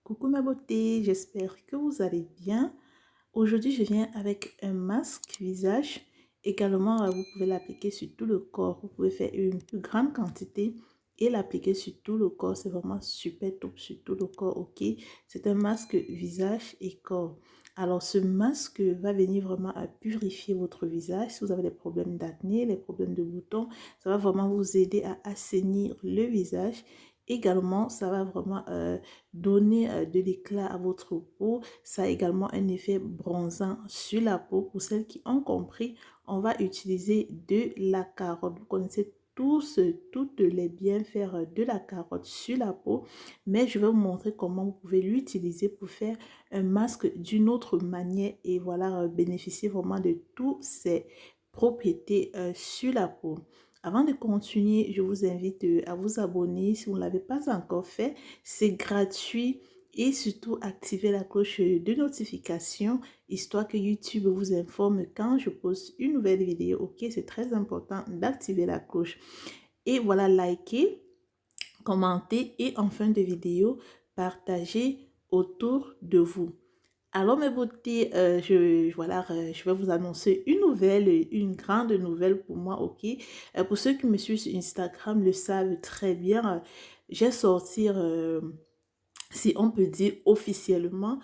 Coucou ma beauté, j'espère que vous allez bien. Aujourd'hui, je viens avec un masque visage. Également, vous pouvez l'appliquer sur tout le corps. Vous pouvez faire une plus grande quantité et l'appliquer sur tout le corps. C'est vraiment super top sur tout le corps, ok? C'est un masque visage et corps. Alors, ce masque va venir vraiment à purifier votre visage. Si vous avez des problèmes d'acné, les problèmes de boutons, ça va vraiment vous aider à assainir le visage. Également, ça va vraiment donner de l'éclat à votre peau. Ça a également un effet bronzant sur la peau. Pour celles qui ont compris, on va utiliser de la carotte. Vous connaissez tous les bienfaits de la carotte sur la peau, mais je vais vous montrer comment vous pouvez l'utiliser pour faire un masque d'une autre manière et voilà, bénéficier vraiment de toutes ces propriétés sur la peau. Avant de continuer, je vous invite à vous abonner si vous ne l'avez pas encore fait. C'est gratuit et surtout activer la cloche de notification histoire que YouTube vous informe quand je poste une nouvelle vidéo. Ok, c'est très important d'activer la cloche. Et voilà, likez, commentez et en fin de vidéo, partagez autour de vous. Alors mes beautés, voilà, je vais vous annoncer une nouvelle, une grande nouvelle pour moi, ok? Pour ceux qui me suivent sur Instagram le savent très bien, j'ai sorti, si on peut dire officiellement,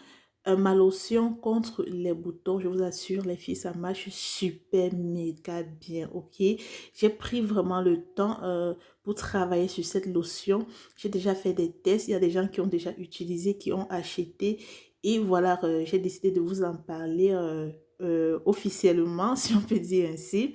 ma lotion contre les boutons. Je vous assure, les filles, ça marche super méga bien, ok? J'ai pris vraiment le temps pour travailler sur cette lotion. J'ai déjà fait des tests. Il y a des gens qui ont déjà utilisé, qui ont acheté. Et voilà, j'ai décidé de vous en parler officiellement, si on peut dire ainsi.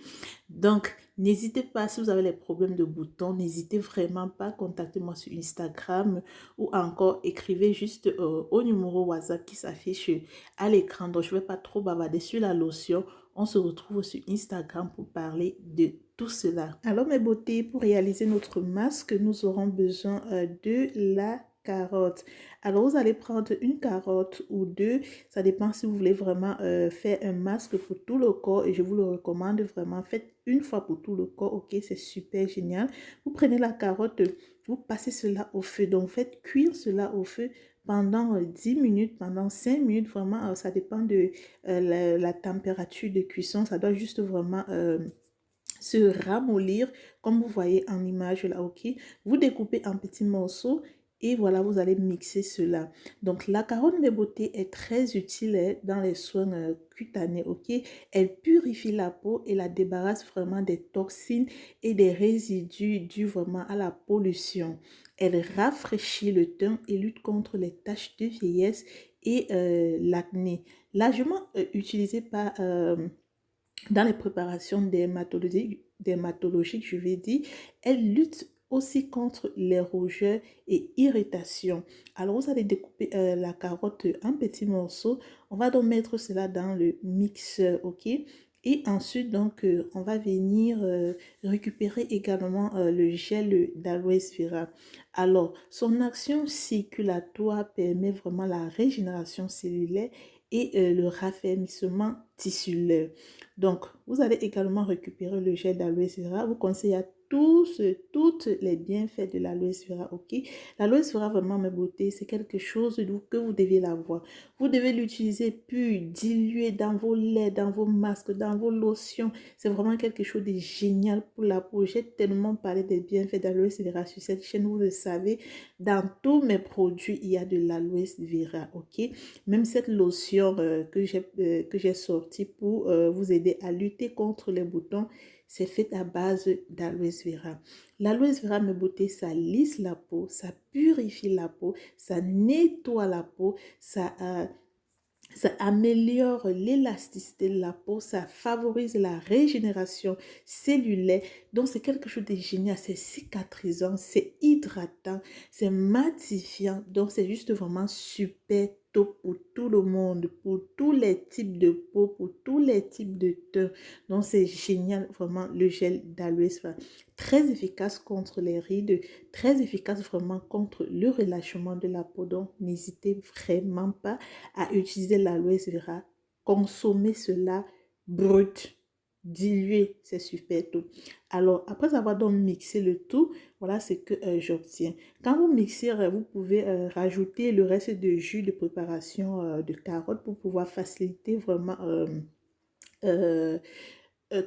Donc, n'hésitez pas, si vous avez les problèmes de boutons, n'hésitez vraiment pas, contactez-moi sur Instagram ou encore écrivez juste au numéro WhatsApp qui s'affiche à l'écran. Donc, je ne vais pas trop bavarder sur la lotion. On se retrouve sur Instagram pour parler de tout cela. Alors, mes beautés, pour réaliser notre masque, nous aurons besoin de la carotte. Alors, vous allez prendre une carotte ou deux. Ça dépend si vous voulez vraiment faire un masque pour tout le corps. Et je vous le recommande vraiment. Faites une fois pour tout le corps. Ok, c'est super génial. Vous prenez la carotte, vous passez cela au feu. Donc, faites cuire cela au feu pendant 10 minutes, pendant 5 minutes. Vraiment, ça dépend de la température de cuisson. Ça doit juste vraiment se ramollir comme vous voyez en image là, ok? Vous découpez en petits morceaux et voilà, vous allez mixer cela. Donc, la carotte de beauté est très utile dans les soins cutanés, ok? Elle purifie la peau et la débarrasse vraiment des toxines et des résidus dus vraiment à la pollution. Elle rafraîchit le teint et lutte contre les taches de vieillesse et l'acné. Largement utilisée par dans les préparations dermatologiques, je vais dire, elle lutte aussi contre les rougeurs et irritations. Alors, vous allez découper la carotte en petits morceaux. On va donc mettre cela dans le mixeur, ok? Et ensuite, donc, on va venir récupérer également le gel d'aloe vera. Alors, son action circulatoire permet vraiment la régénération cellulaire et le raffermissement tissulaire. Donc, vous allez également récupérer le gel d'aloe vera. Vous conseille à toutes les bienfaits de l'aloe vera, ok? L'aloe vera, vraiment, mes beautés, c'est quelque chose que vous devez l'avoir. Vous devez l'utiliser pur, dilué dans vos laits, dans vos masques, dans vos lotions. C'est vraiment quelque chose de génial pour la peau. J'ai tellement parlé des bienfaits d'aloe vera sur cette chaîne, vous le savez. Dans tous mes produits, il y a de l'aloe vera, ok? Même cette lotion que j'ai sortie pour vous aider à lutter contre les boutons, c'est fait à base d'aloe vera. L'aloe vera, mes beautés, ça lisse la peau, ça purifie la peau, ça nettoie la peau, ça améliore l'élasticité de la peau, ça favorise la régénération cellulaire. Donc, c'est quelque chose de génial. C'est cicatrisant, c'est hydratant, c'est matifiant. Donc, c'est juste vraiment super top pour tout le monde, pour tous les types de peau, pour tous les types de teint. Donc, c'est génial, vraiment, le gel d'aloe vera. Très efficace contre les rides, très efficace vraiment contre le relâchement de la peau. Donc, n'hésitez vraiment pas à utiliser l'aloe vera, consommer cela brut. diluer, c'est super tout. Alors, après avoir donc mixé le tout, voilà ce que j'obtiens. Quand vous mixez, vous pouvez rajouter le reste de jus de préparation de carottes pour pouvoir faciliter vraiment euh,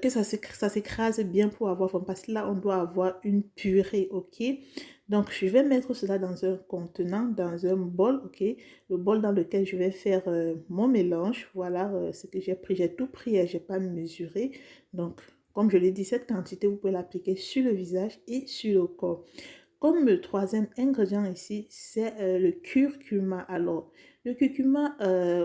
que ça s'écrase bien pour avoir, parce que là, on doit avoir une purée, ok? Donc, je vais mettre cela dans un contenant, dans un bol, ok? Le bol dans lequel je vais faire mon mélange. Voilà ce que j'ai pris. J'ai tout pris et je n'ai pas mesuré. Donc, comme je l'ai dit, cette quantité, vous pouvez l'appliquer sur le visage et sur le corps. Comme le troisième ingrédient ici, c'est le curcuma. Alors, le curcuma,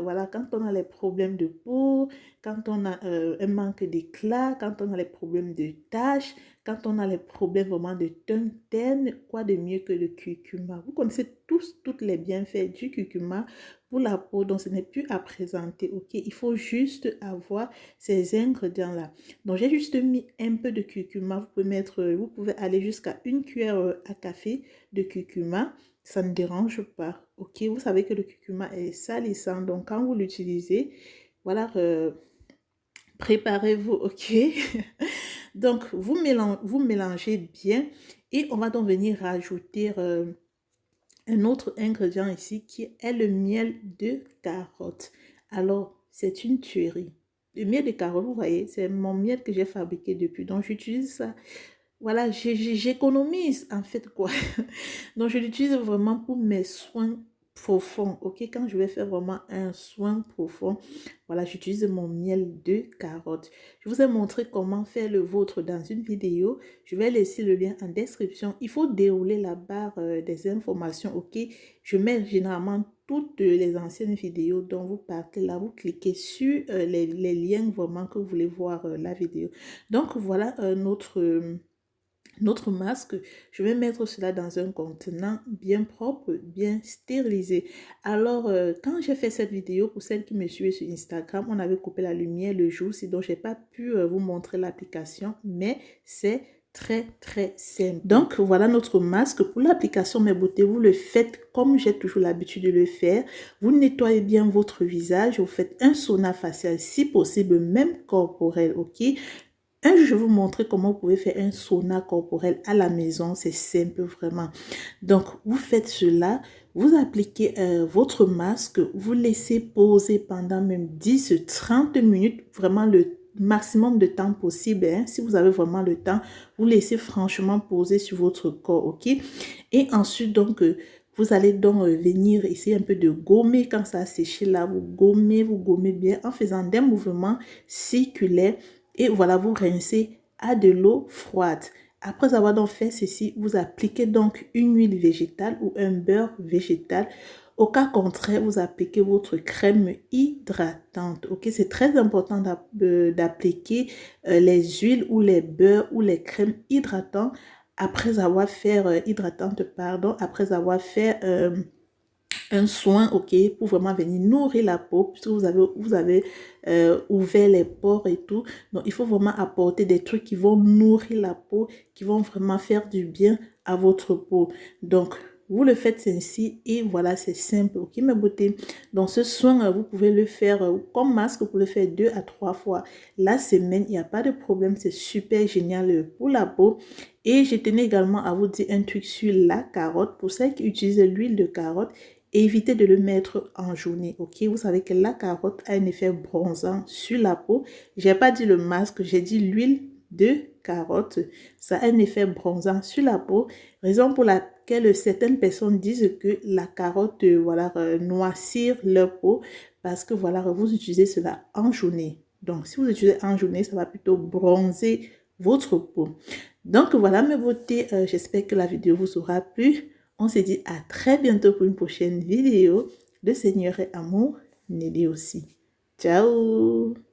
voilà, quand on a les problèmes de peau, quand on a un manque d'éclat, quand on a les problèmes de taches, quand on a les problèmes vraiment de teint, quoi de mieux que le curcuma? Vous connaissez tous, toutes les bienfaits du curcuma pour la peau, donc ce n'est plus à présenter, ok? Il faut juste avoir ces ingrédients-là. Donc, j'ai juste mis un peu de curcuma. Vous pouvez aller jusqu'à une cuillère à café de curcuma. Ça ne dérange pas. Ok, vous savez que le curcuma est salissant. Donc, quand vous l'utilisez, voilà, préparez-vous. Ok. Donc, vous mélangez bien. Et on va donc venir rajouter un autre ingrédient ici qui est le miel de carotte. Alors, c'est une tuerie. Le miel de carotte, vous voyez, c'est mon miel que j'ai fabriqué depuis. Donc, j'utilise ça. Voilà, j'économise en fait quoi. Donc, je l'utilise vraiment pour mes soins profonds. Ok, quand je vais faire vraiment un soin profond, voilà, j'utilise mon miel de carotte. Je vous ai montré comment faire le vôtre dans une vidéo. Je vais laisser le lien en description. Il faut dérouler la barre des informations. Ok, je mets généralement toutes les anciennes vidéos dont vous partez là. Vous cliquez sur les liens vraiment que vous voulez voir la vidéo. Donc, voilà notre masque. Je vais mettre cela dans un contenant bien propre, bien stérilisé. Alors, quand j'ai fait cette vidéo, pour celles qui me suivent sur Instagram, on avait coupé la lumière le jour-ci, donc je n'ai pas pu vous montrer l'application, mais c'est très simple. Donc, voilà notre masque. Pour l'application Mes Beautés, vous le faites comme j'ai toujours l'habitude de le faire. Vous nettoyez bien votre visage, vous faites un sauna facial, si possible, même corporel, ok? Un jour, je vais vous montrer comment vous pouvez faire un sauna corporel à la maison. C'est simple, vraiment. Donc, vous faites cela. Vous appliquez votre masque. Vous laissez poser pendant même 10-30 minutes. Vraiment le maximum de temps possible. Hein. Si vous avez vraiment le temps, vous laissez franchement poser sur votre corps. Ok? Et ensuite, donc... vous allez donc venir essayer un peu de gommer quand ça a séché là. Vous gommez bien en faisant des mouvements circulaires. Et voilà, vous rincez à de l'eau froide. Après avoir donc fait ceci, vous appliquez donc une huile végétale ou un beurre végétal. Au cas contraire, vous appliquez votre crème hydratante. Ok, c'est très important d'appliquer les huiles ou les beurres ou les crèmes hydratantes après avoir fait après avoir fait un soin, ok, pour vraiment venir nourrir la peau, puisque vous avez ouvert les pores et tout. Donc, il faut vraiment apporter des trucs qui vont nourrir la peau, qui vont vraiment faire du bien à votre peau. Donc, vous le faites ainsi et voilà, c'est simple, ok, mes beautés. Donc, ce soin, vous pouvez le faire comme masque, vous pouvez le faire 2 à 3 fois la semaine. Il n'y a pas de problème, c'est super génial pour la peau. Et je tenais également à vous dire un truc sur la carotte. Pour celles qui utilisent l'huile de carotte, évitez de le mettre en journée, ok? Vous savez que la carotte a un effet bronzant sur la peau. Je n'ai pas dit le masque, j'ai dit l'huile de carotte. Ça a un effet bronzant sur la peau. Raison pour laquelle certaines personnes disent que la carotte, voilà, noircir leur peau. Parce que, voilà, vous utilisez cela en journée. Donc, si vous utilisez en journée, ça va plutôt bronzer votre peau. Donc, voilà mes beautés. J'espère que la vidéo vous aura plu. On se dit à très bientôt pour une prochaine vidéo de Seigneur et Amour, Nelly aussi. Ciao!